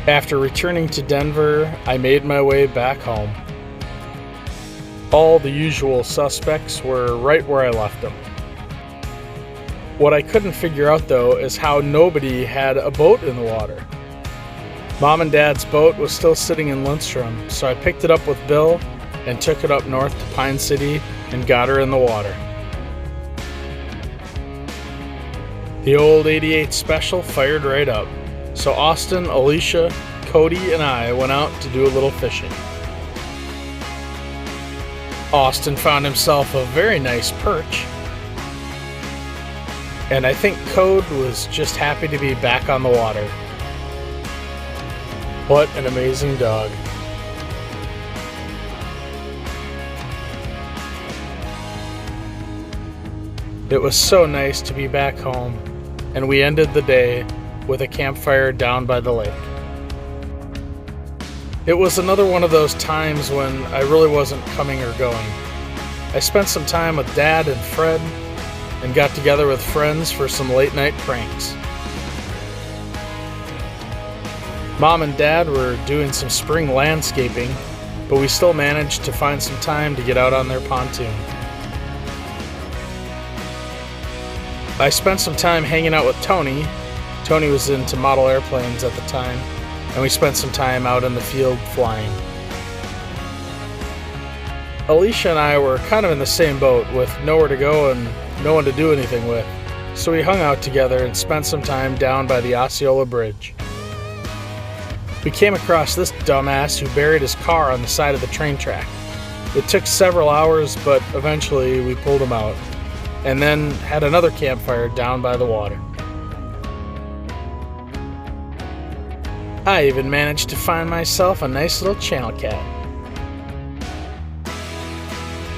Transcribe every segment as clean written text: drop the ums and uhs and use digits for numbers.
After returning to Denver, I made my way back home. All the usual suspects were right where I left them. What I couldn't figure out, though, is how nobody had a boat in the water. Mom and Dad's boat was still sitting in Lindstrom, so I picked it up with Bill and took it up north to Pine City and got her in the water. The old 88 Special fired right up, so Austin, Alicia, Cody, and I went out to do a little fishing. Austin found himself a very nice perch, and I think Code was just happy to be back on the water. What an amazing dog. It was so nice to be back home, and we ended the day with a campfire down by the lake. It was another one of those times when I really wasn't coming or going. I spent some time with Dad and Fred, and got together with friends for some late night pranks. Mom and Dad were doing some spring landscaping, but we still managed to find some time to get out on their pontoon. I spent some time hanging out with Tony. Tony was into model airplanes at the time, and we spent some time out in the field flying. Alicia and I were kind of in the same boat with nowhere to go and no one to do anything with, so we hung out together and spent some time down by the Osceola Bridge. We came across this dumbass who buried his car on the side of the train track. It took several hours, but eventually we pulled him out, and then had another campfire down by the water. I even managed to find myself a nice little channel cat.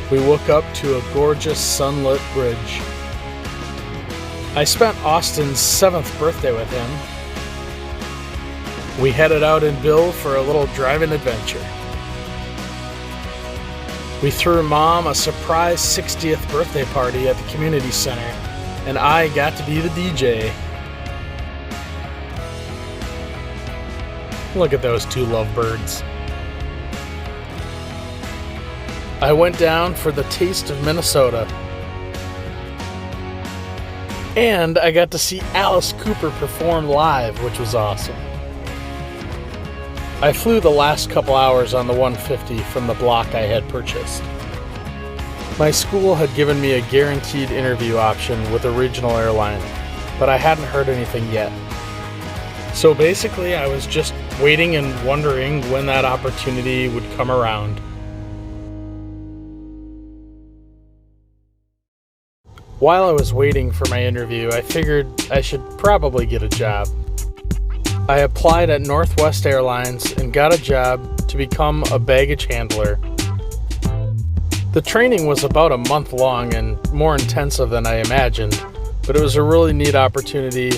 We woke up to a gorgeous sunlit bridge. I spent Austin's 7th birthday with him. We headed out in Bill for a little driving adventure. We threw Mom a surprise 60th birthday party at the community center, and I got to be the DJ. Look at those two lovebirds. I went down for the Taste of Minnesota. And I got to see Alice Cooper perform live, which was awesome. I flew the last couple hours on the 150 from the block I had purchased. My school had given me a guaranteed interview option with a regional airline, but I hadn't heard anything yet. So basically, I was just waiting and wondering when that opportunity would come around. While I was waiting for my interview, I figured I should probably get a job. I applied at Northwest Airlines and got a job to become a baggage handler. The training was about a month long and more intensive than I imagined, but it was a really neat opportunity,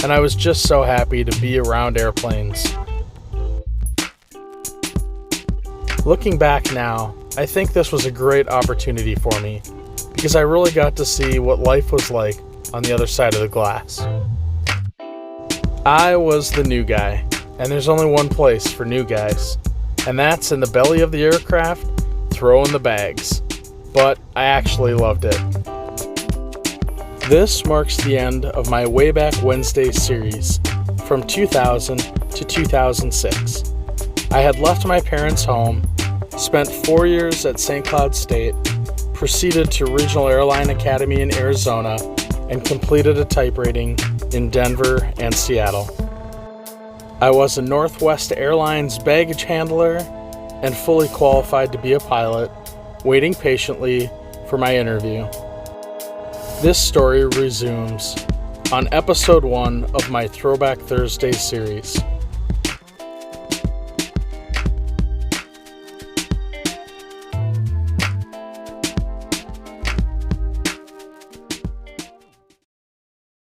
and I was just so happy to be around airplanes. Looking back now, I think this was a great opportunity for me, because I really got to see what life was like on the other side of the glass. I was the new guy, and there's only one place for new guys, and that's in the belly of the aircraft, throwing the bags. But I actually loved it. This marks the end of my Way Back Wednesday series from 2000 to 2006. I had left my parents' home, spent 4 years at St. Cloud State, proceeded to Regional Airline Academy in Arizona, and completed a type rating in Denver and Seattle. I was a Northwest Airlines baggage handler and fully qualified to be a pilot, waiting patiently for my interview. This story resumes on episode 1 of my Throwback Thursday series.